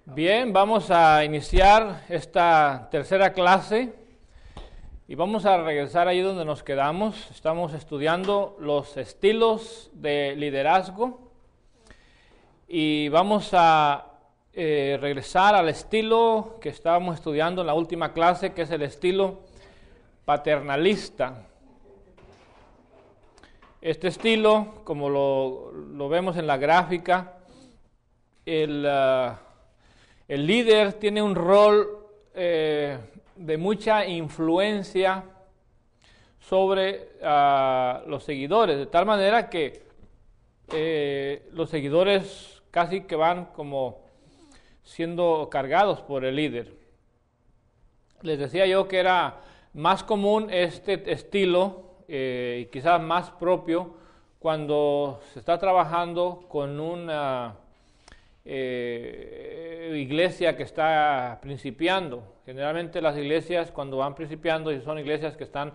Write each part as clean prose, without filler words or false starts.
Bien, vamos a iniciar esta tercera clase y vamos a regresar ahí donde nos quedamos. Estamos estudiando los estilos de liderazgo y vamos a regresar al estilo que estábamos estudiando en la última clase, que es el estilo paternalista. Este estilo, como lo vemos en la gráfica, el líder tiene un rol de mucha influencia sobre los seguidores, de tal manera que los seguidores casi que van como siendo cargados por el líder. Les decía yo que era más común este estilo y quizás más propio cuando se está trabajando con una iglesia que está principiando. Generalmente las iglesias, cuando van principiando, y son iglesias que están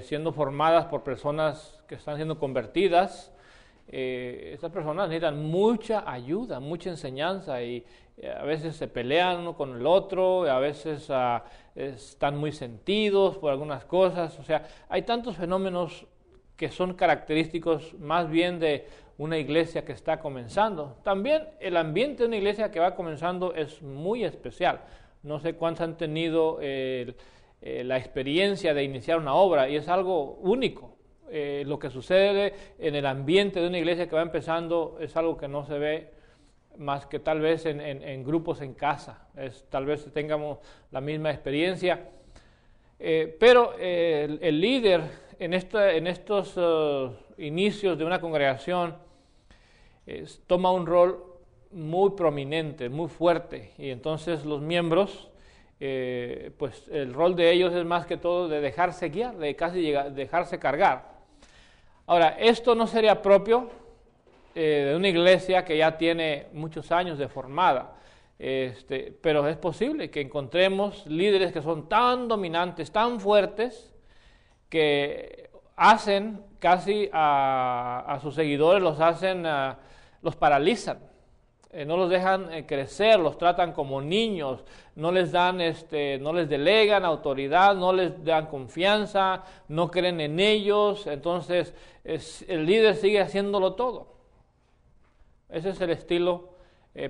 siendo formadas por personas que están siendo convertidas, estas personas necesitan mucha ayuda, mucha enseñanza, y a veces se pelean uno con el otro, y a veces están muy sentidos por algunas cosas. O sea, hay tantos fenómenos que son característicos más bien de una iglesia que está comenzando. También el ambiente de una iglesia que va comenzando es muy especial. No sé cuántos han tenido la experiencia de iniciar una obra, y es algo único. Lo que sucede en el ambiente de una iglesia que va empezando es algo que no se ve más que tal vez en grupos en casa. Tal vez tengamos la misma experiencia. Pero el líder en estos inicios de una congregación toma un rol muy prominente, muy fuerte, y entonces los miembros, pues el rol de ellos es más que todo de dejarse guiar, de casi dejarse cargar. Ahora, esto no sería propio de una iglesia que ya tiene muchos años de formada, pero es posible que encontremos líderes que son tan dominantes, tan fuertes, que hacen casi a sus seguidores, los paralizan, no los dejan crecer, los tratan como niños, no les dan, no les delegan autoridad, no les dan confianza, no creen en ellos. Entonces el líder sigue haciéndolo todo. Ese es el estilo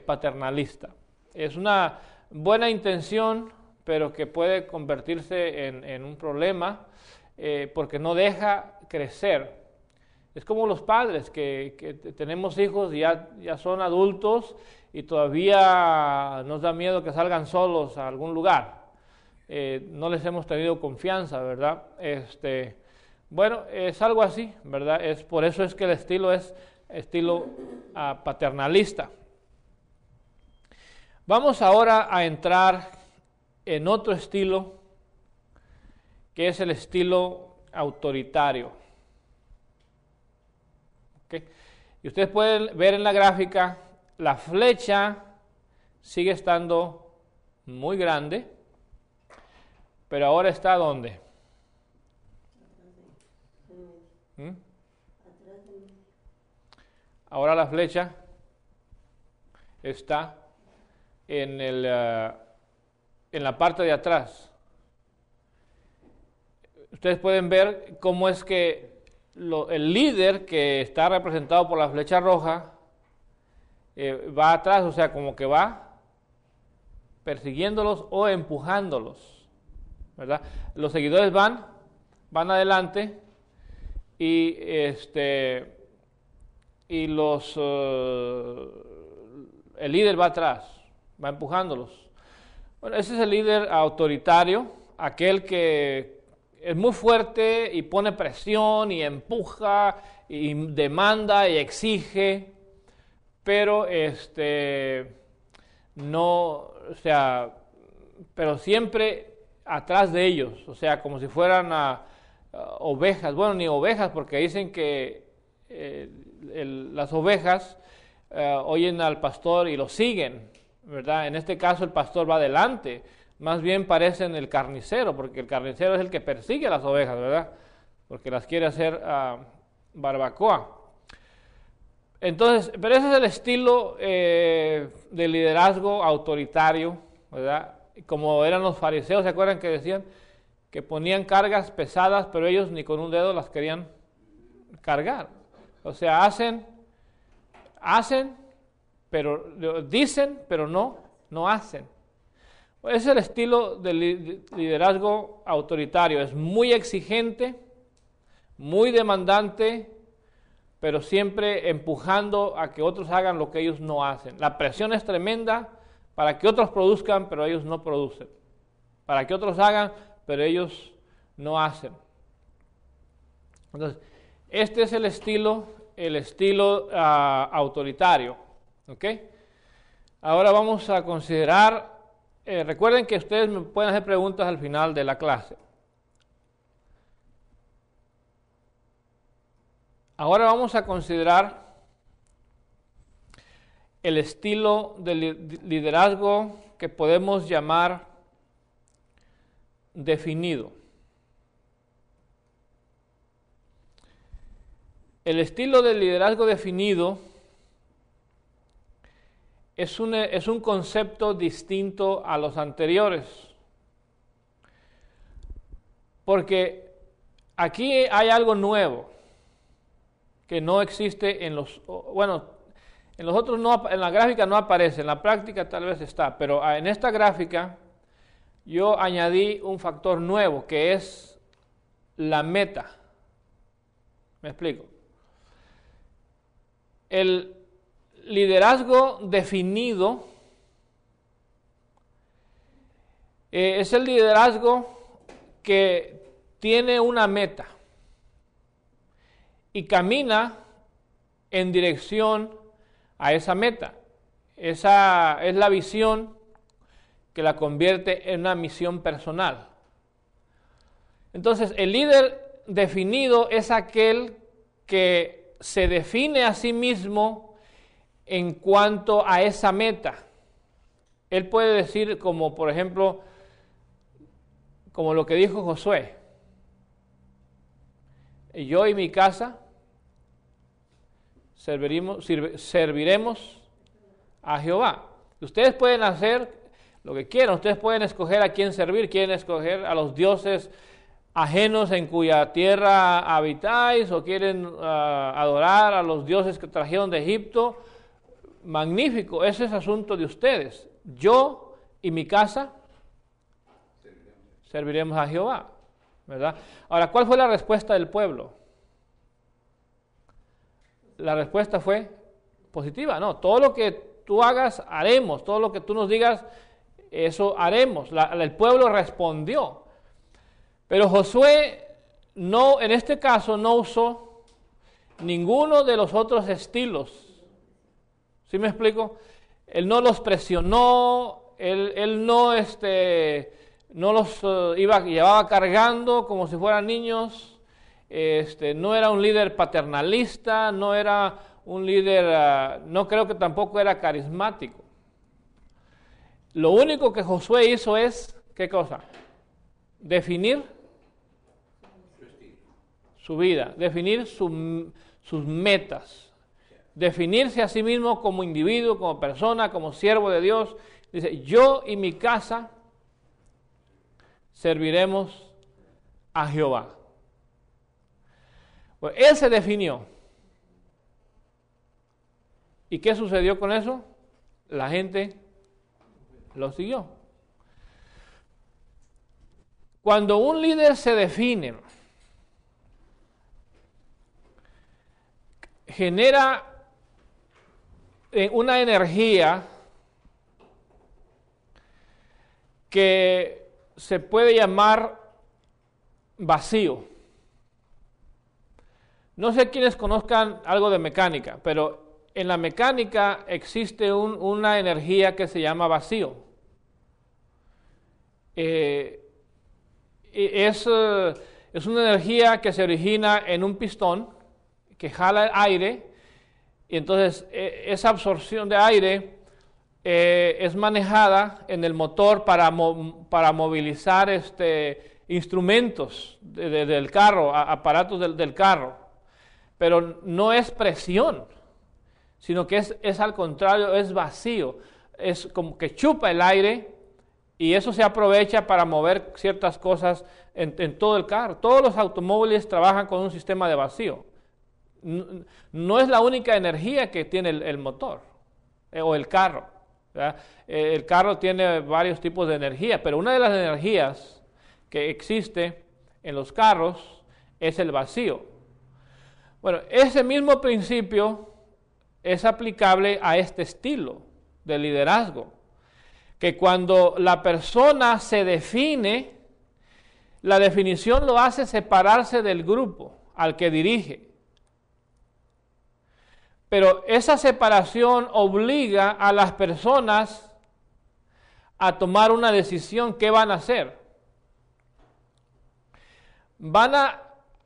paternalista. Es una buena intención, pero que puede convertirse en un problema porque no deja crecer. Es como los padres que tenemos hijos y ya son adultos y todavía nos da miedo que salgan solos a algún lugar. No les hemos tenido confianza, ¿verdad? Bueno, es algo así, ¿verdad? Por eso es que el estilo es estilo paternalista. Vamos ahora a entrar en otro estilo, que es el estilo autoritario. ¿Okay? Y ustedes pueden ver en la gráfica, la flecha sigue estando muy grande, pero ahora está ¿dónde? Ahora la flecha está en la parte de atrás. Ustedes pueden ver cómo es que el líder, que está representado por la flecha roja, va atrás, o sea, como que va persiguiéndolos o empujándolos, ¿verdad? Los seguidores van adelante y el líder va atrás, va empujándolos. Bueno, ese es el líder autoritario, aquel que es muy fuerte y pone presión y empuja y demanda y exige, pero no, o sea, pero siempre atrás de ellos, o sea, como si fueran ovejas. Bueno, ni ovejas, porque dicen que las ovejas oyen al pastor y lo siguen, ¿verdad? En este caso el pastor va adelante, más bien parecen el carnicero, porque el carnicero es el que persigue a las ovejas, ¿verdad? Porque las quiere hacer barbacoa. Entonces, pero ese es el estilo de liderazgo autoritario, ¿verdad? Como eran los fariseos, ¿se acuerdan que decían que ponían cargas pesadas, pero ellos ni con un dedo las querían cargar? O sea, hacen, pero dicen, pero no hacen. Es el estilo de liderazgo autoritario, es muy exigente, muy demandante, pero siempre empujando a que otros hagan lo que ellos no hacen. La presión es tremenda para que otros produzcan, pero ellos no producen. Para que otros hagan, pero ellos no hacen. Entonces, este es el estilo autoritario. ¿Ok? Ahora vamos a considerar, recuerden que ustedes me pueden hacer preguntas al final de la clase. Ahora vamos a considerar el estilo de liderazgo que podemos llamar definido. El estilo de liderazgo definido es un concepto distinto a los anteriores, porque aquí hay algo nuevo que no existe en los otros no, en la gráfica no aparece, en la práctica tal vez está, pero en esta gráfica yo añadí un factor nuevo que es la meta. ¿Me explico? El liderazgo definido es el liderazgo que tiene una meta y camina en dirección a esa meta. Esa es la visión que la convierte en una misión personal. Entonces, el líder definido es aquel que se define a sí mismo en cuanto a esa meta. Él puede decir, como por ejemplo, como lo que dijo Josué: yo y mi casa serviremos a Jehová. Ustedes pueden hacer lo que quieran, ustedes pueden escoger a quién servir, quieren escoger a los dioses ajenos en cuya tierra habitáis, o quieren adorar a los dioses que trajeron de Egipto. Magnífico, ese es asunto de ustedes. Yo y mi casa serviremos a Jehová, ¿verdad? Ahora, ¿cuál fue la respuesta del pueblo? La respuesta fue positiva. No, todo lo que tú hagas, haremos. Todo lo que tú nos digas, eso haremos. El pueblo respondió. Pero Josué, no, en este caso, no usó ninguno de los otros estilos. ¿Sí me explico? Él no los presionó, él no los llevaba cargando como si fueran niños. No era un líder paternalista, no era un líder, no creo que tampoco era carismático. Lo único que Josué hizo es, ¿qué cosa? Definir su vida, definir sus metas, definirse a sí mismo como individuo, como persona, como siervo de Dios. Dice: yo y mi casa serviremos a Jehová. Pues él se definió. ¿Y qué sucedió con eso? La gente lo siguió. Cuando un líder se define, genera una energía que se puede llamar vacío. No sé quiénes conozcan algo de mecánica, pero en la mecánica existe una energía que se llama vacío. Es una energía que se origina en un pistón que jala el aire, y entonces esa absorción de aire es manejada en el motor para movilizar instrumentos del carro, aparatos del carro. Pero no es presión, sino que es al contrario, es vacío. Es como que chupa el aire y eso se aprovecha para mover ciertas cosas en todo el carro. Todos los automóviles trabajan con un sistema de vacío. No es la única energía que tiene el motor o el carro, ¿verdad? El carro tiene varios tipos de energía, pero una de las energías que existe en los carros es el vacío. Bueno, ese mismo principio es aplicable a este estilo de liderazgo, que cuando la persona se define, la definición lo hace separarse del grupo al que dirige. Pero esa separación obliga a las personas a tomar una decisión. ¿Qué van a hacer? ¿Van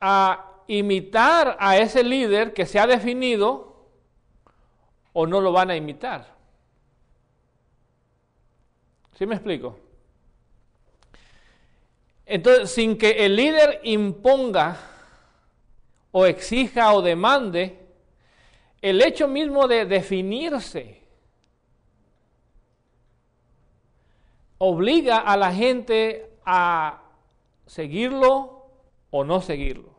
a imitar a ese líder que se ha definido o no lo van a imitar? ¿Sí me explico? Entonces, sin que el líder imponga o exija o demande, el hecho mismo de definirse obliga a la gente a seguirlo o no seguirlo,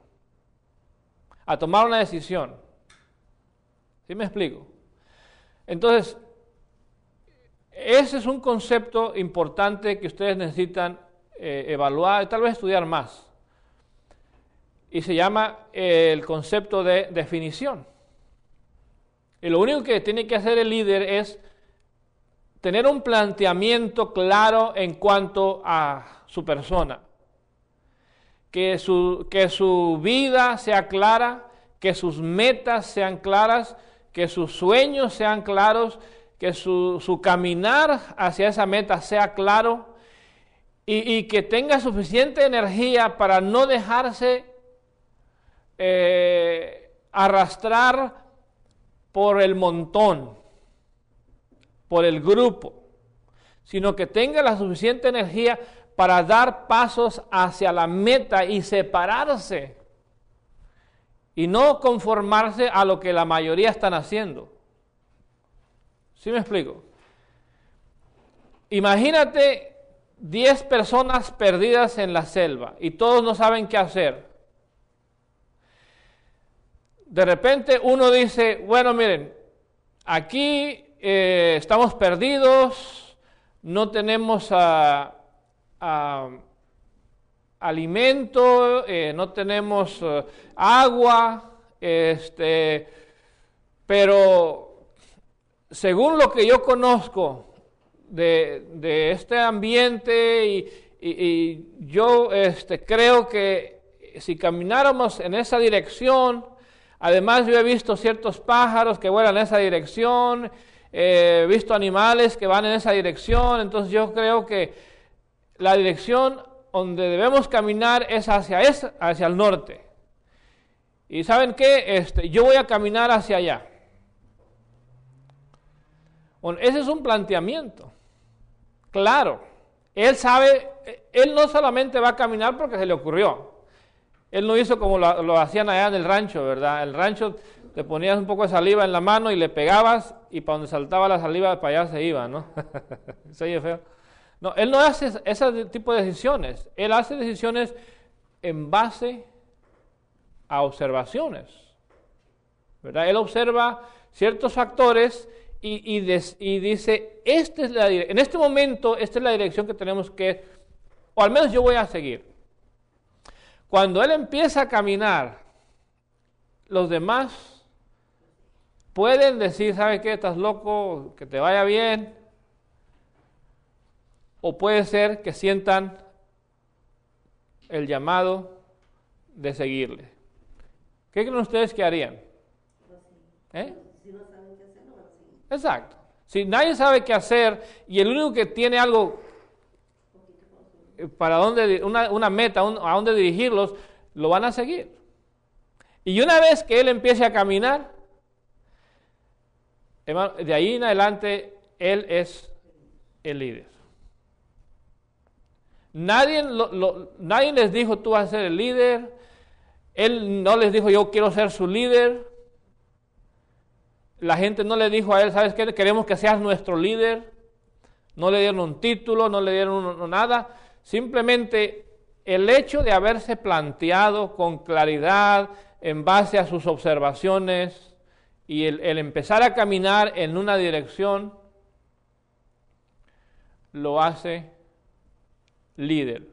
a tomar una decisión. ¿Sí me explico? Entonces, ese es un concepto importante que ustedes necesitan evaluar y tal vez estudiar más. Y se llama el concepto de definición. Y lo único que tiene que hacer el líder es tener un planteamiento claro en cuanto a su persona. Que su vida sea clara, que sus metas sean claras, que sus sueños sean claros, que su caminar hacia esa meta sea claro y que tenga suficiente energía para no dejarse arrastrar por el montón, por el grupo, sino que tenga la suficiente energía para dar pasos hacia la meta y separarse y no conformarse a lo que la mayoría están haciendo. ¿Sí me explico? Imagínate 10 personas perdidas en la selva y todos no saben qué hacer. De repente uno dice, bueno, miren, aquí estamos perdidos, no tenemos alimento, no tenemos agua, pero según lo que yo conozco de este ambiente y yo creo que si camináramos en esa dirección, además yo he visto ciertos pájaros que vuelan en esa dirección, he visto animales que van en esa dirección, entonces yo creo que la dirección donde debemos caminar es hacia el norte. Y ¿saben qué? Yo voy a caminar hacia allá. Bueno, ese es un planteamiento. Claro, él sabe, él no solamente va a caminar porque se le ocurrió. Él no hizo como lo hacían allá en el rancho, ¿verdad? El rancho te ponías un poco de saliva en la mano y le pegabas y para donde saltaba la saliva para allá se iba, ¿no? Se oye feo. No, él no hace ese tipo de decisiones. Él hace decisiones en base a observaciones, ¿verdad? Él observa ciertos factores y dice, en este momento, esta es la dirección que tenemos que, o al menos yo voy a seguir. Cuando él empieza a caminar, los demás pueden decir, ¿sabes qué? Estás loco, que te vaya bien. O puede ser que sientan el llamado de seguirle. ¿Qué creen ustedes que harían? Si no saben qué hacer, no van a seguir. Exacto. Si nadie sabe qué hacer y el único que tiene algo para dónde, una meta, a dónde dirigirlos, lo van a seguir. Y una vez que él empiece a caminar, hermano, de ahí en adelante él es el líder. Nadie les dijo, tú vas a ser el líder. Él no les dijo, yo quiero ser su líder. La gente no le dijo a él, ¿sabes qué? Queremos que seas nuestro líder. No le dieron un título, no le dieron nada. Simplemente el hecho de haberse planteado con claridad, en base a sus observaciones, y el empezar a caminar en una dirección, lo hace líder.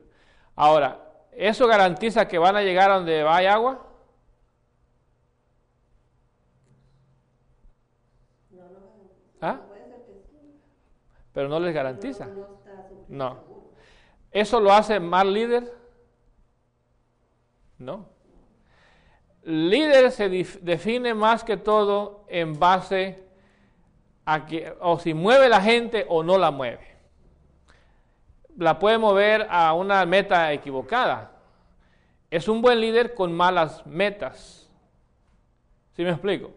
Ahora, ¿eso garantiza que van a llegar a donde hay agua? ¿Ah? Pero no les garantiza. No. ¿Eso lo hace mal líder? No. Líder se define más que todo en base a que o si mueve la gente o no la mueve. La puede mover a una meta equivocada. Es un buen líder con malas metas. ¿Sí me explico?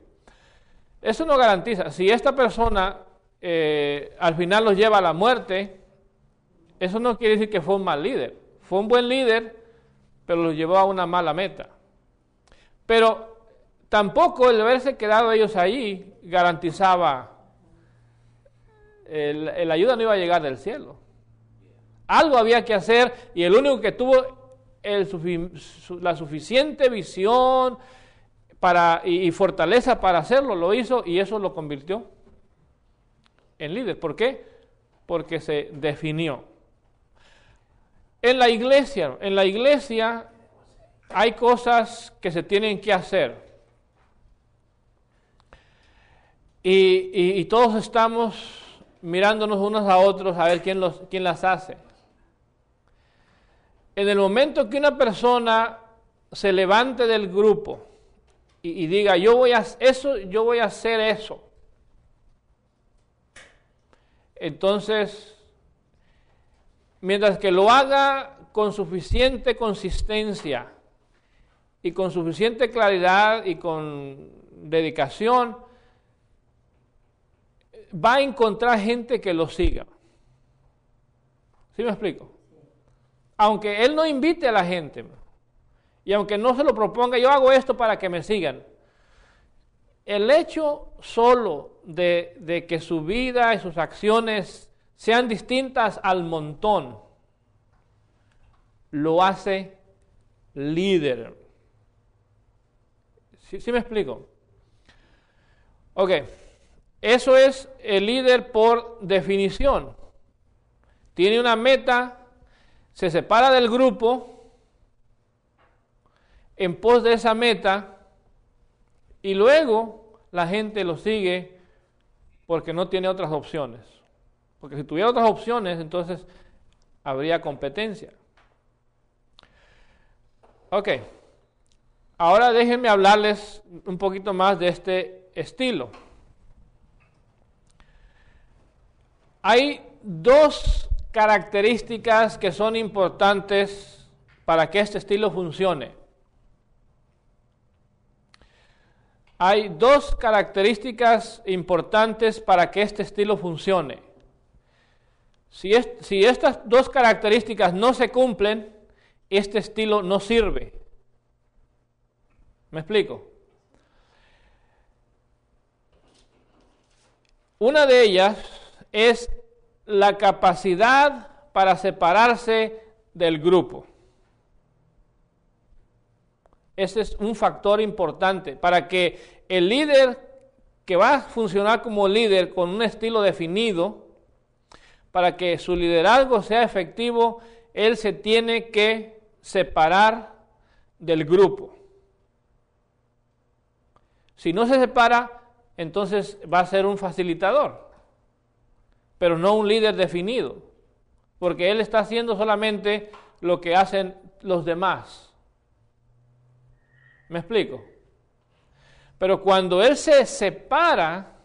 Eso no garantiza. Si esta persona al final los lleva a la muerte, eso no quiere decir que fue un mal líder. Fue un buen líder, pero los llevó a una mala meta. Pero tampoco el haberse quedado ellos ahí garantizaba, la ayuda no iba a llegar del cielo. Algo había que hacer, y el único que tuvo la suficiente visión y fortaleza para hacerlo, lo hizo, y eso lo convirtió en líder. ¿Por qué? Porque se definió. En la iglesia hay cosas que se tienen que hacer. Y todos estamos mirándonos unos a otros a ver quién las hace. En el momento que una persona se levante del grupo y diga, yo voy a hacer eso, entonces, mientras que lo haga con suficiente consistencia y con suficiente claridad y con dedicación, va a encontrar gente que lo siga. ¿Sí me explico? Aunque él no invite a la gente, y aunque no se lo proponga, yo hago esto para que me sigan. El hecho solo de que su vida y sus acciones sean distintas al montón, lo hace líder. ¿Sí me explico? Ok, eso es el líder por definición. Tiene una meta, se separa del grupo en pos de esa meta, y luego la gente lo sigue porque no tiene otras opciones. Porque si tuviera otras opciones, entonces habría competencia. Ok, ahora déjenme hablarles un poquito más de este estilo. Hay dos características que son importantes para que este estilo funcione. Hay dos características importantes para que este estilo funcione. Si estas dos características no se cumplen, este estilo no sirve. ¿Me explico? Una de ellas es la capacidad para separarse del grupo. Ese es un factor importante para que el líder que va a funcionar como líder con un estilo definido, para que su liderazgo sea efectivo, él se tiene que separar del grupo. Si no se separa, entonces va a ser un facilitador, pero no un líder definido, porque él está haciendo solamente lo que hacen los demás. ¿Me explico? Pero cuando él se separa,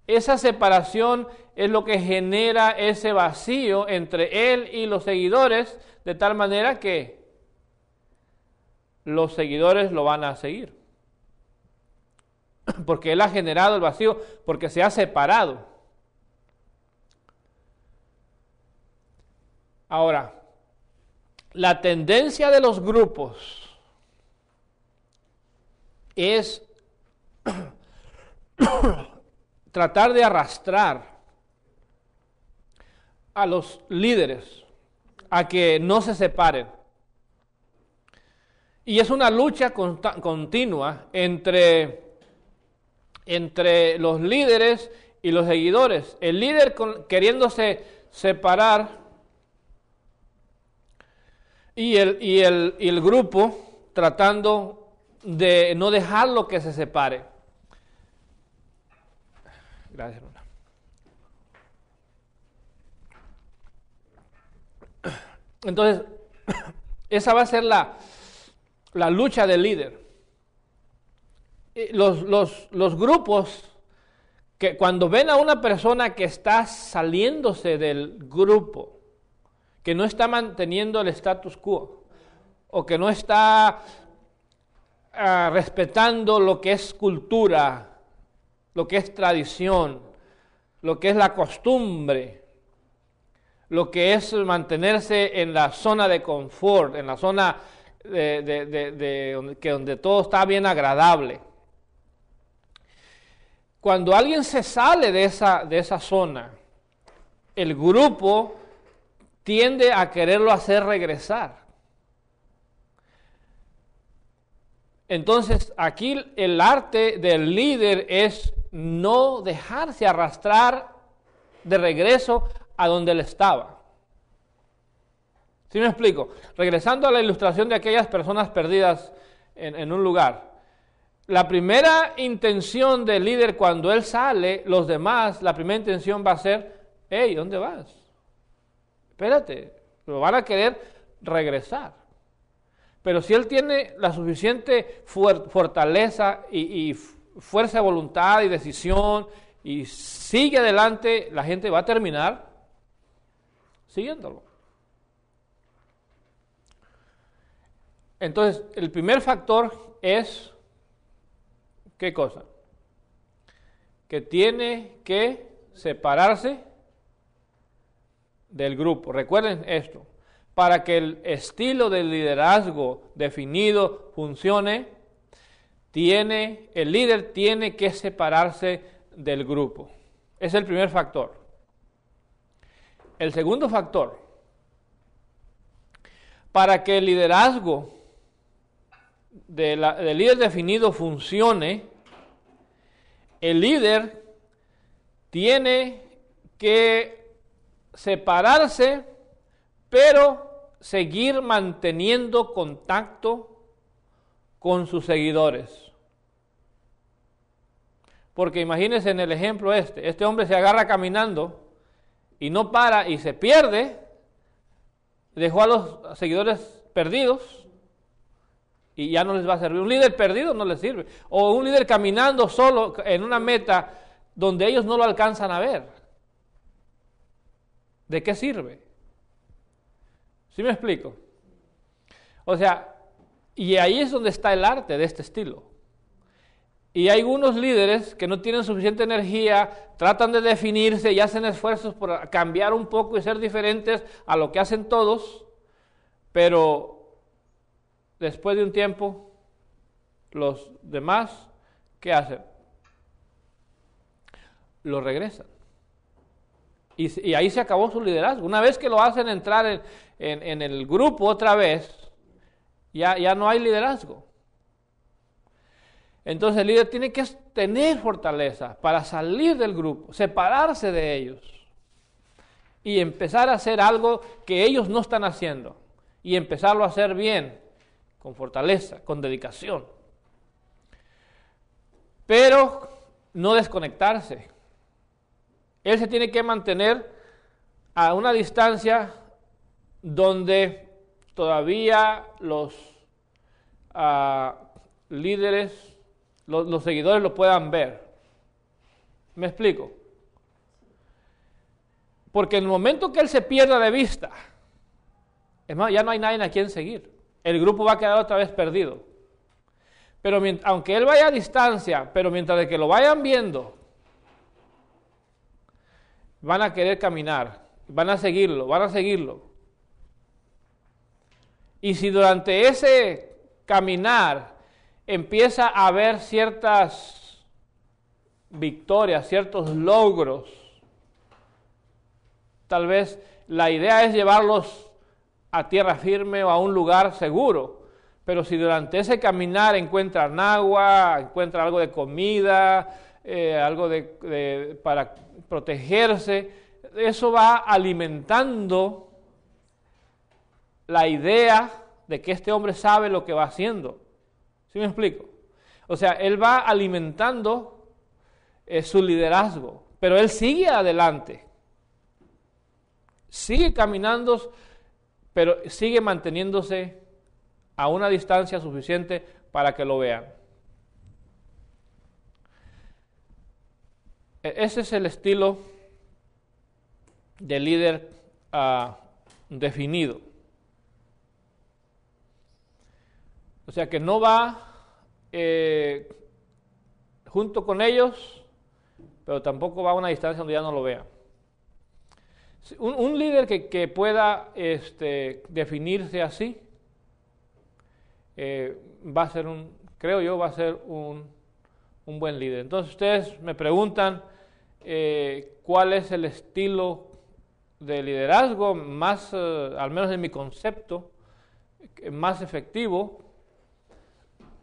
esa separación es lo que genera ese vacío entre él y los seguidores, de tal manera que los seguidores lo van a seguir. Porque él ha generado el vacío, porque se ha separado. Ahora, la tendencia de los grupos es tratar de arrastrar a los líderes a que no se separen. Y es una lucha continua entre los líderes y los seguidores. El líder queriéndose separar y el grupo tratando de no dejarlo que se separe. Gracias, Luna. Entonces, esa va a ser la lucha del líder. Los grupos que cuando ven a una persona que está saliéndose del grupo, que no está manteniendo el status quo, o que no está respetando lo que es cultura, lo que es tradición, lo que es la costumbre, lo que es mantenerse en la zona de confort, en la zona donde todo está bien agradable. Cuando alguien se sale de esa zona, el grupo tiende a quererlo hacer regresar. Entonces, aquí el arte del líder es no dejarse arrastrar de regreso a donde él estaba. ¿Sí me explico? Regresando a la ilustración de aquellas personas perdidas en un lugar. La primera intención del líder cuando él sale, los demás, la primera intención va a ser, hey, ¿dónde vas? Espérate, lo van a querer regresar. Pero si él tiene la suficiente fortaleza y fuerza de voluntad y decisión y sigue adelante, la gente va a terminar siguiéndolo. Entonces, el primer factor es, ¿qué cosa? Que tiene que separarse del grupo. Recuerden esto. Para que el estilo de liderazgo definido funcione, el líder tiene que separarse del grupo. Es el primer factor. El segundo factor, para que el liderazgo del líder definido funcione, el líder tiene que separarse, pero seguir manteniendo contacto con sus seguidores. Porque imagínense en el ejemplo este hombre se agarra caminando y no para y se pierde, dejó a los seguidores perdidos y ya no les va a servir. Un líder perdido no les sirve. O un líder caminando solo en una meta donde ellos no lo alcanzan a ver. ¿De qué sirve? ¿Sí me explico? O sea, y ahí es donde está el arte de este estilo. Y hay algunos líderes que no tienen suficiente energía, tratan de definirse y hacen esfuerzos por cambiar un poco y ser diferentes a lo que hacen todos, pero después de un tiempo, los demás, ¿qué hacen? Lo regresan. Y ahí se acabó su liderazgo. Una vez que lo hacen entrar en el grupo otra vez, ya no hay liderazgo. Entonces el líder tiene que tener fortaleza para salir del grupo, separarse de ellos y empezar a hacer algo que ellos no están haciendo y empezarlo a hacer bien, con fortaleza, con dedicación. Pero no desconectarse. Él se tiene que mantener a una distancia donde todavía los líderes, los seguidores lo puedan ver. ¿Me explico? Porque en el momento que él se pierda de vista, es más, ya no hay nadie a quien seguir. El grupo va a quedar otra vez perdido. Pero aunque él vaya a distancia, pero mientras de que lo vayan viendo, van a querer caminar, van a seguirlo, Y si durante ese caminar empieza a haber ciertas victorias, ciertos logros, tal vez la idea es llevarlos a tierra firme o a un lugar seguro, pero si durante ese caminar encuentran agua, encuentran algo de comida, algo para protegerse, eso va alimentando la idea de que este hombre sabe lo que va haciendo. ¿Sí me explico? O sea, él va alimentando su liderazgo, pero él sigue adelante, sigue caminando, pero sigue manteniéndose a una distancia suficiente para que lo vean. Ese es el estilo de líder definido. O sea que no va junto con ellos, pero tampoco va a una distancia donde ya no lo vean. Un líder que pueda definirse así, va a ser creo yo, va a ser un buen líder. Entonces ustedes me preguntan cuál es el estilo de liderazgo más, al menos en mi concepto, más efectivo.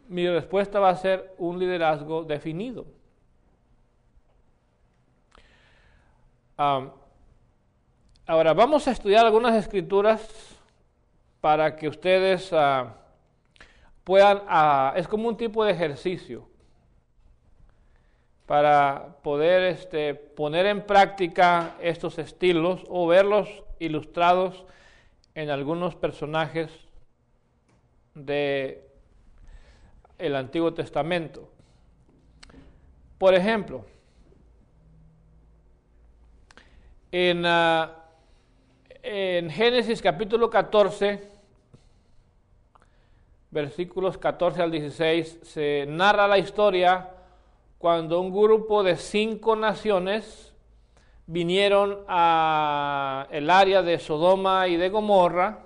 Mi respuesta va a ser un liderazgo definido. Ahora vamos a estudiar algunas escrituras para que ustedes puedan, es como un tipo de ejercicio para poder poner en práctica estos estilos o verlos ilustrados en algunos personajes del Antiguo Testamento. Por ejemplo, en Génesis capítulo 14, versículos 14 al 16, se narra la historia cuando un grupo de 5 naciones vinieron a el área de Sodoma y de Gomorra,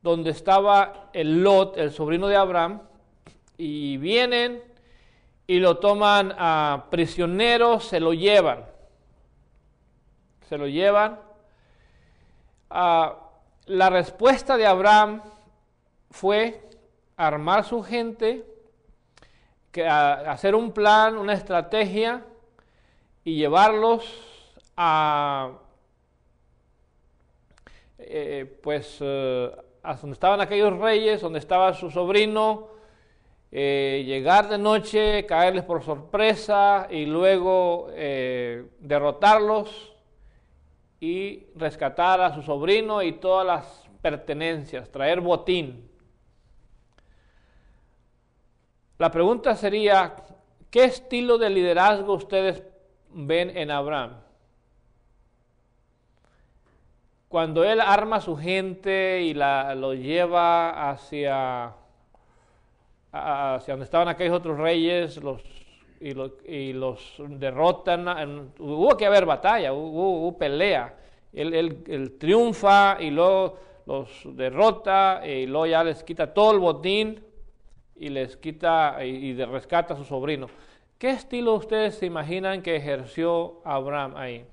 donde estaba el Lot, el sobrino de Abraham, y vienen y lo toman a prisionero, se lo llevan. La respuesta de Abraham fue armar su gente, hacer un plan, una estrategia y llevarlos a donde estaban aquellos reyes, donde estaba su sobrino, llegar de noche, caerles por sorpresa y luego derrotarlos y rescatar a su sobrino y todas las pertenencias, traer botín. La pregunta sería, ¿qué estilo de liderazgo ustedes ven en Abraham? Cuando él arma a su gente y lo lleva hacia donde estaban aquellos otros reyes, y los derrotan, hubo que haber batalla, hubo pelea. Él triunfa y luego los derrota y luego ya les quita todo el botín y les quita y rescata a su sobrino. ¿Qué estilo ustedes se imaginan que ejerció Abraham ahí?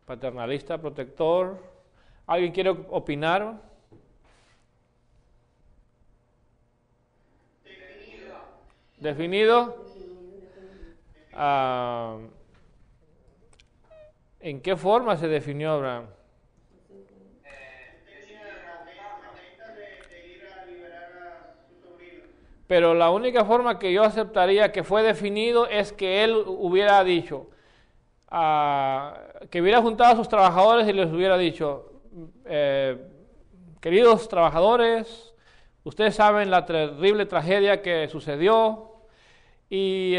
Paternalista, protector. ¿Alguien quiere opinar? ¿Definido? ¿En qué forma se definió Abraham? Pero la única forma que yo aceptaría que fue definido es que él hubiera dicho, que hubiera juntado a sus trabajadores y les hubiera dicho, queridos trabajadores, ustedes saben la terrible tragedia que sucedió y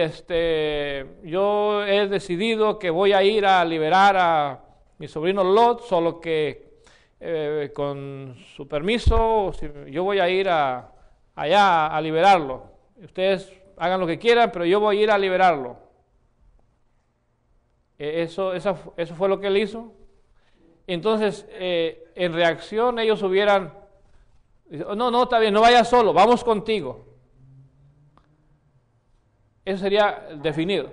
yo he decidido que voy a ir a liberar a mi sobrino Lot, solo que con su permiso yo voy a ir allá a liberarlo. Ustedes hagan lo que quieran, pero yo voy a ir a liberarlo. Eso fue lo que él hizo. Entonces, en reacción ellos hubieran, no, está bien, no vayas solo, vamos contigo. Eso sería definido.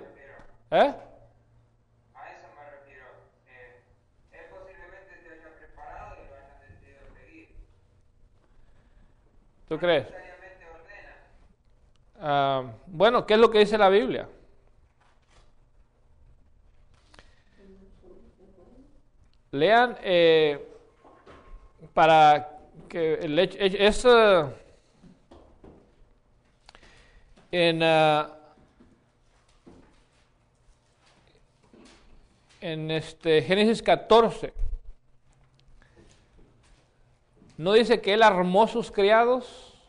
¿Eh? A eso me refiero. Él posiblemente se haya preparado y lo hayan decidido seguir. ¿Tú crees? No necesariamente ordena. Bueno, ¿qué es lo que dice la Biblia? Lean para que el hecho es en Génesis 14. ¿No dice que él armó sus criados?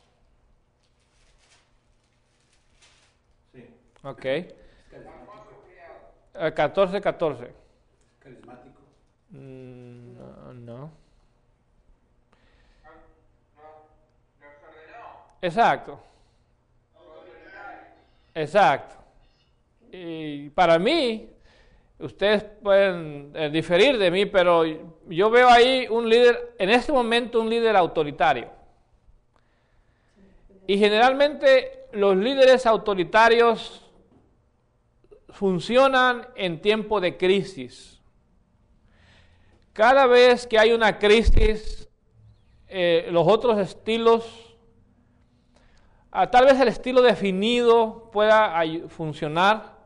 Sí. Ok. Carismático. 14. Carismático. No, no. Los ordenó. Exacto. Exacto. Y para mí, ustedes pueden diferir de mí, pero yo veo ahí un líder, en este momento un líder autoritario. Y generalmente los líderes autoritarios funcionan en tiempo de crisis. Cada vez que hay una crisis, los otros estilos, tal vez el estilo definido pueda funcionar,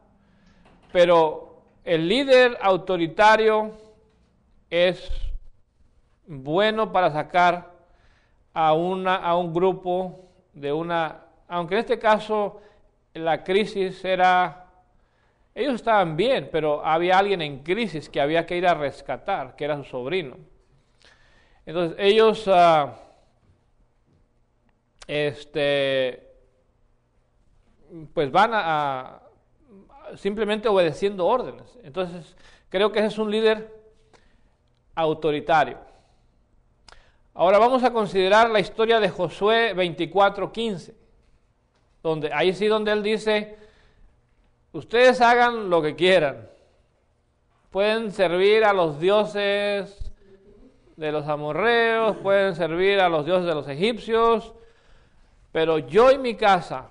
pero el líder autoritario es bueno para sacar a un grupo de una, aunque en este caso la crisis era, ellos estaban bien, pero había alguien en crisis que había que ir a rescatar, que era su sobrino. Entonces ellos pues van a simplemente obedeciendo órdenes. Entonces creo que ese es un líder autoritario. Ahora vamos a considerar la historia de Josué 24:15, donde ahí sí donde él dice: ustedes hagan lo que quieran, pueden servir a los dioses de los amorreos, pueden servir a los dioses de los egipcios, pero yo y mi casa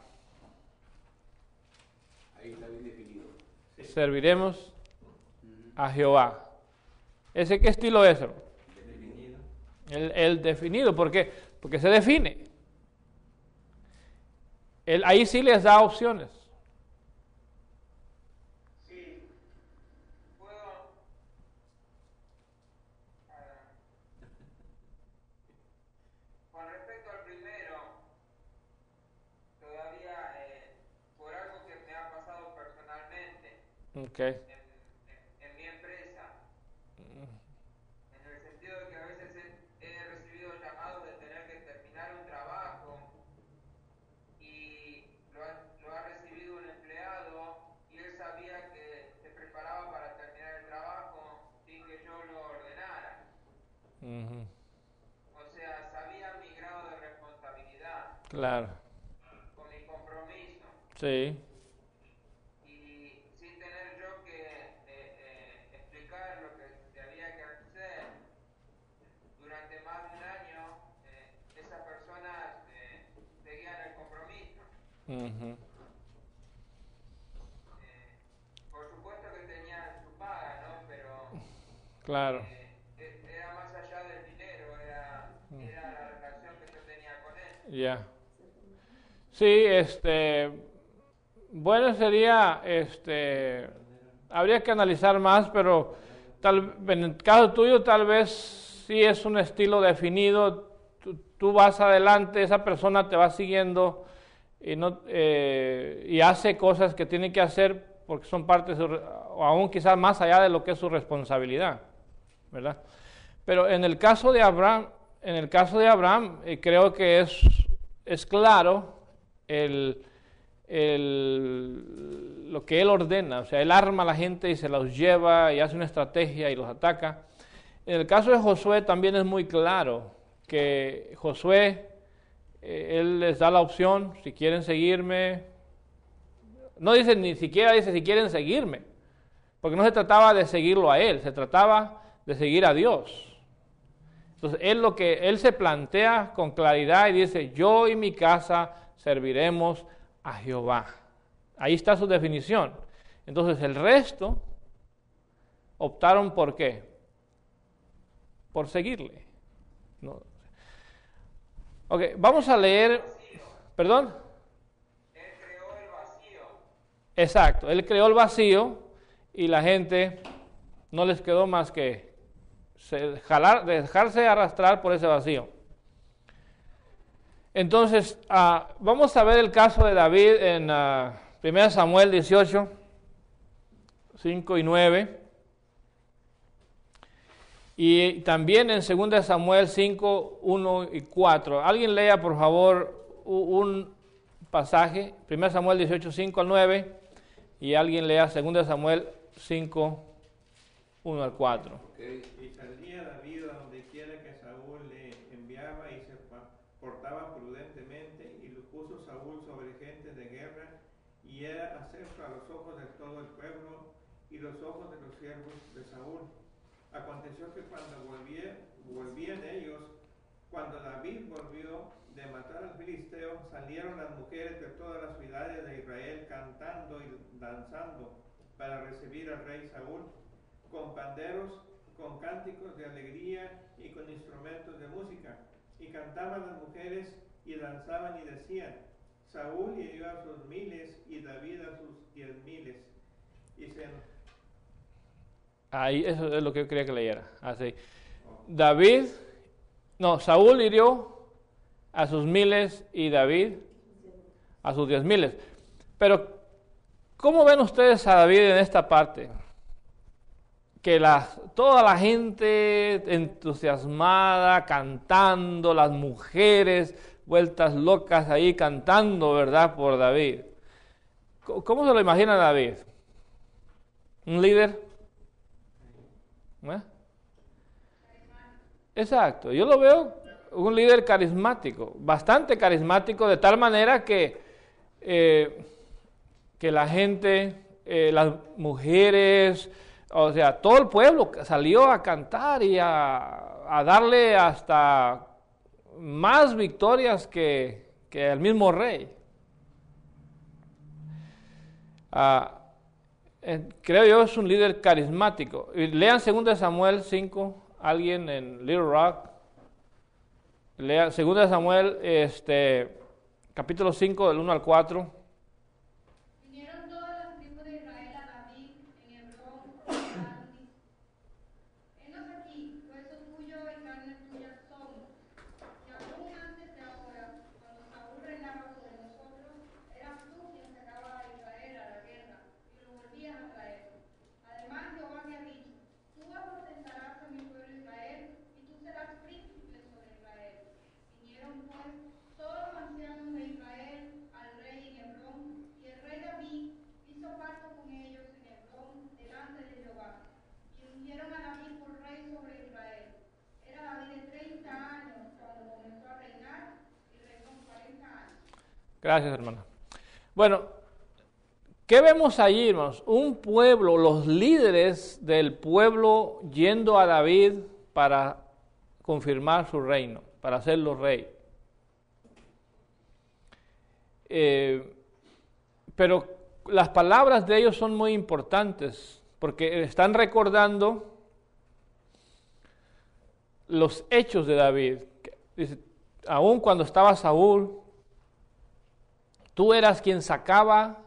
Ahí está bien definido. Sí. serviremos a Jehová. ¿Ese qué estilo es? Definido. El definido, ¿por qué? Porque se define. Él ahí sí les da opciones. Sí. Puedo. Con respecto al primero, todavía por algo que me ha pasado personalmente Okay. en mi empresa, en el sentido de que a veces he recibido llamados de tener que terminar un trabajo y lo ha recibido un empleado y él sabía que se preparaba para terminar el trabajo sin que yo lo ordenara. Uh-huh. O sea, sabía mi grado de responsabilidad Claro. con mi compromiso Sí. y sin tener yo que explicar lo que había que hacer durante más de un año, esas personas seguían el compromiso. Uh-huh. Por supuesto que tenían su paga, ¿no? Pero Claro. era más allá del dinero, era la relación que yo tenía con él. Ya. Sí, bueno sería, habría que analizar más, pero en el caso tuyo tal vez sí es un estilo definido, tú vas adelante, esa persona te va siguiendo y hace cosas que tiene que hacer porque son parte de su, o aún quizás más allá de lo que es su responsabilidad, ¿verdad? Pero en el caso de Abraham, creo que es claro lo que él ordena, o sea, él arma a la gente y se los lleva y hace una estrategia y los ataca. En el caso de Josué también es muy claro que Josué, él les da la opción, si quieren seguirme, no dice ni siquiera dice si quieren seguirme, porque no se trataba de seguirlo a él, se trataba de seguir a Dios. Entonces, él se plantea con claridad y dice, yo y mi casa serviremos a Jehová. Ahí está su definición. Entonces, el resto optaron por ¿qué? Por seguirle. No. Ok, vamos a leer, ¿perdón? Él creó el vacío. Exacto, él creó el vacío y la gente no les quedó más que dejarse arrastrar por ese vacío. Entonces, vamos a ver el caso de David en 1 Samuel 18, 5 y 9. Y también en 2 Samuel 5, 1 y 4. Alguien lea, por favor, un pasaje, 1 Samuel 18, 5 al 9, y alguien lea 2 Samuel 5, 1 al 4. Okay. Y salía David a donde quiera que Saúl le enviaba y se portaba prudentemente, y lo puso Saúl sobre gente de guerra, y era acepto a los ojos de todo el pueblo y los ojos de los siervos de Saúl. Aconteció que cuando volvían ellos, cuando David volvió de matar al filisteo, salieron las mujeres de todas las ciudades de Israel cantando y danzando para recibir al rey Saúl, con panderos, con cánticos de alegría y con instrumentos de música. Y cantaban las mujeres y danzaban y decían, Saúl hirió a sus miles y David a sus 10,000. Y Ahí, eso es lo que yo quería que leyera. Así. Saúl hirió a sus miles y David a sus 10,000. Pero, ¿cómo ven ustedes a David en esta parte? Que toda la gente entusiasmada, cantando, las mujeres vueltas locas ahí cantando, ¿verdad? Por David. ¿Cómo se lo imagina David? ¿Un líder? ¿Eh? Exacto, yo lo veo un líder carismático, bastante carismático, de tal manera que la gente, las mujeres, o sea, todo el pueblo salió a cantar y a darle hasta más victorias que el mismo rey. Creo yo es un líder carismático. Lean 2 Samuel 5, alguien en Little Rock. Lean 2 Samuel capítulo 5 del 1 al 4. Vinieron todas las tribus de Israel a David en Hebrón por Gadi. Henos aquí, hueso tuyo y carne tuya somos. Y aún antes de ahora, cuando Saúl reinaba sobre nosotros, eras tú quien sacaba a Israel a la guerra y lo volvías a traer. Además, Jehová me ha dicho, tú aposentarás a mi pueblo Israel y tú serás príncipe sobre Israel. Vinieron pues todos los ancianos de Israel al rey en Hebrón, y el rey David hizo pacto con ellos en Hebrón delante de Jehová, y ungieron a David por rey sobre Israel. Era David de 30 años cuando comenzó a reinar, y reinó 40 años. Gracias, hermana. Bueno, ¿qué vemos allí, hermanos? Un pueblo, los líderes del pueblo yendo a David para confirmar su reino, para hacerlo rey. Pero las palabras de ellos son muy importantes, porque están recordando los hechos de David. Dice, aún cuando estaba Saúl, tú eras quien sacaba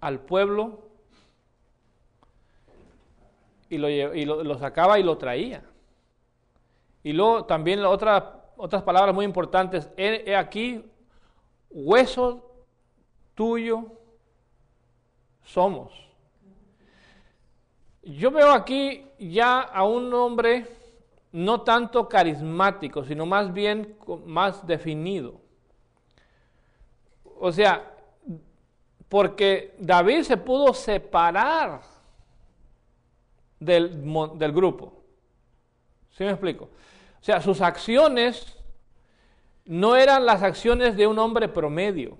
al pueblo y lo sacaba y lo traía. Y luego también otras palabras muy importantes, he aquí, hueso tuyo somos. Yo veo aquí ya a un hombre no tanto carismático, sino más bien más definido. O sea, porque David se pudo separar del grupo. ¿Sí me explico? O sea, sus acciones no eran las acciones de un hombre promedio.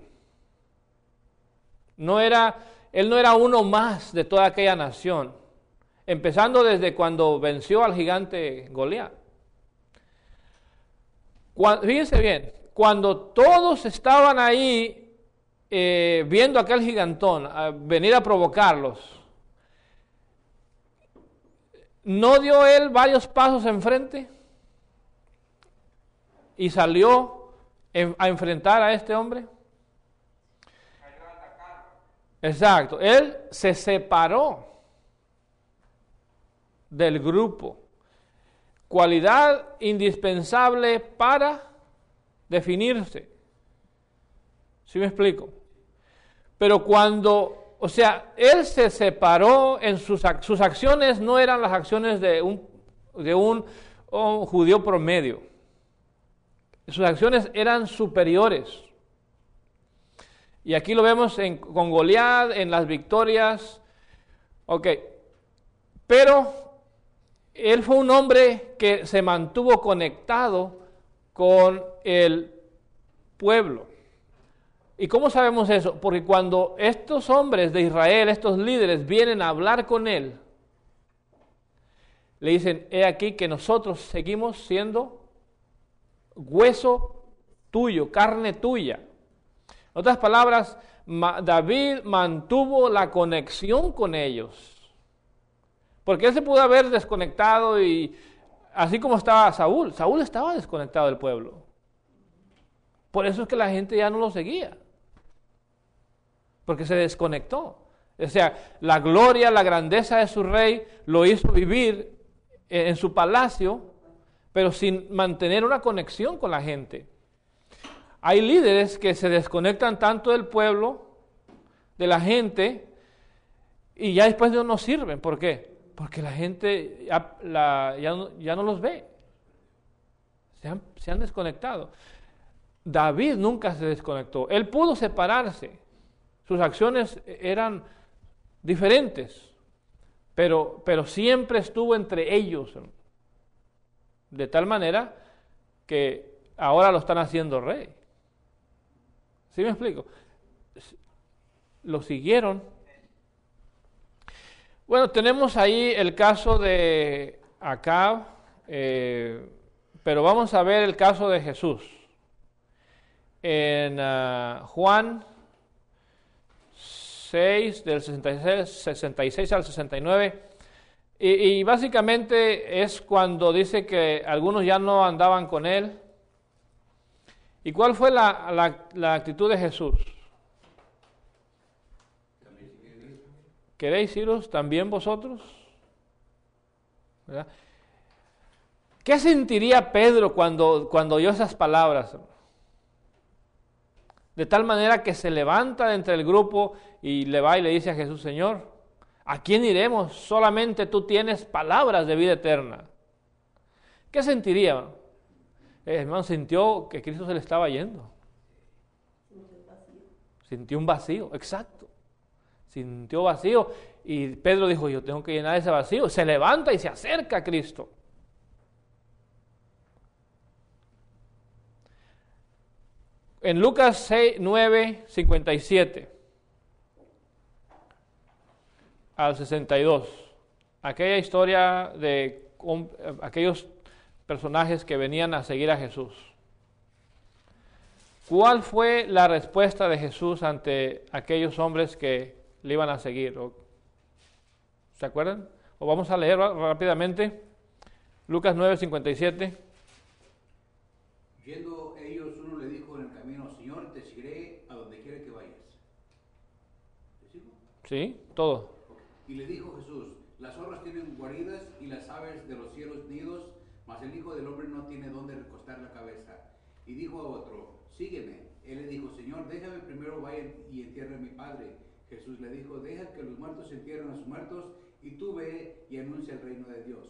Él no era uno más de toda aquella nación. empezando desde cuando venció al gigante Goliat. Fíjense bien, cuando todos estaban ahí viendo a aquel gigantón venir a provocarlos, ¿no dio él varios pasos enfrente y salió a enfrentar a este hombre? Exacto, él se separó del grupo. Cualidad indispensable para definirse. ¿Sí me explico? Pero cuando, o sea, él se separó en sus acciones, no eran las acciones de un judío promedio. Sus acciones eran superiores. Y aquí lo vemos con Goliat, en las victorias. Ok, pero él fue un hombre que se mantuvo conectado con el pueblo. ¿Y cómo sabemos eso? Porque cuando estos hombres de Israel, estos líderes, vienen a hablar con él, le dicen, he aquí que nosotros seguimos siendo hueso tuyo, carne tuya. En otras palabras, David mantuvo la conexión con ellos. Porque él se pudo haber desconectado y así como estaba Saúl estaba desconectado del pueblo. Por eso es que la gente ya no lo seguía. Porque se desconectó. O sea, la gloria, la grandeza de su rey lo hizo vivir en su palacio, pero sin mantener una conexión con la gente. Hay líderes que se desconectan tanto del pueblo, de la gente, y ya después no sirven. ¿Por qué? Porque la gente ya no los ve. Se han desconectado. David nunca se desconectó. Él pudo separarse. Sus acciones eran diferentes, pero siempre estuvo entre ellos. De tal manera que ahora lo están haciendo rey. ¿Sí me explico? Lo siguieron. Bueno, tenemos ahí el caso de Acab, pero vamos a ver el caso de Jesús. En Juan 6, del 66 al 69, y básicamente es cuando dice que algunos ya no andaban con él. ¿Y cuál fue la actitud de Jesús? ¿Queréis iros también vosotros? ¿Verdad? ¿Qué sentiría Pedro cuando oyó esas palabras? De tal manera que se levanta de entre el grupo y le va y le dice a Jesús, Señor, ¿a quién iremos? Solamente tú tienes palabras de vida eterna. ¿Qué sentiría? Hermano, sintió que Cristo se le estaba yendo. Sintió un vacío, exacto. Sintió vacío y Pedro dijo, yo tengo que llenar ese vacío. Se levanta y se acerca a Cristo. En Lucas 6, 9, 57 al 62, aquella historia de aquellos personajes que venían a seguir a Jesús. ¿Cuál fue la respuesta de Jesús ante aquellos hombres que le iban a seguir? ¿Se acuerdan? O vamos a leer rápidamente. Lucas 9, 57. Yendo ellos, uno le dijo en el camino, Señor, te seguiré a donde quiera que vayas. ¿Te sigo? Sí, todo. Y le dijo Jesús, las zorras tienen guaridas y las aves de los cielos nidos, mas el Hijo del Hombre no tiene dónde recostar la cabeza. Y dijo a otro, sígueme. Él le dijo, Señor, déjame primero vaya y entierre a mi padre. Jesús le dijo, deja que los muertos entierren a sus muertos, y tú ve y anuncia el reino de Dios.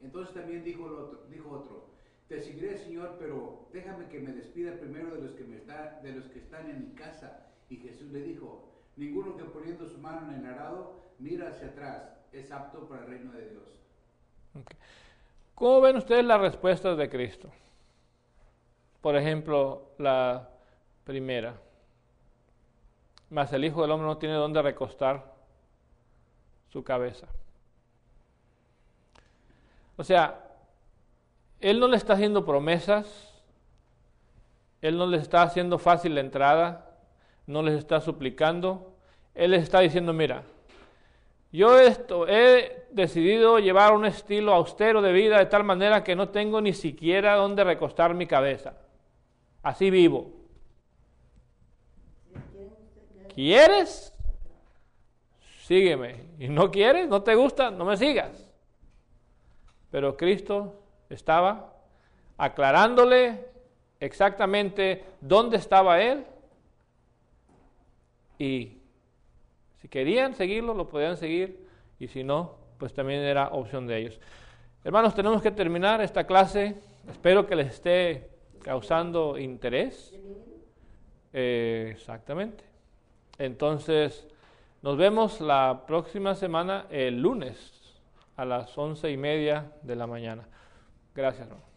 Entonces también dijo otro, te seguiré, Señor, pero déjame que me despida primero de los que están en mi casa. Y Jesús le dijo, ninguno que poniendo su mano en el arado mira hacia atrás es apto para el reino de Dios. Okay. ¿Cómo ven ustedes las respuestas de Cristo? Por ejemplo, la primera, mas el Hijo del Hombre no tiene dónde recostar su cabeza. O sea, Él no le está haciendo promesas, Él no les está haciendo fácil la entrada, no les está suplicando, Él les está diciendo, mira, yo he decidido llevar un estilo austero de vida de tal manera que no tengo ni siquiera dónde recostar mi cabeza. Así vivo. ¿Quieres? Sígueme. ¿Y no quieres? ¿No te gusta? No me sigas. Pero Cristo estaba aclarándole exactamente dónde estaba Él, y si querían seguirlo, lo podían seguir, y si no, pues también era opción de ellos. Hermanos, tenemos que terminar esta clase. Espero que les esté causando interés. Exactamente. Entonces, nos vemos la próxima semana, el lunes, a las 11:30 de la mañana. Gracias, hermano.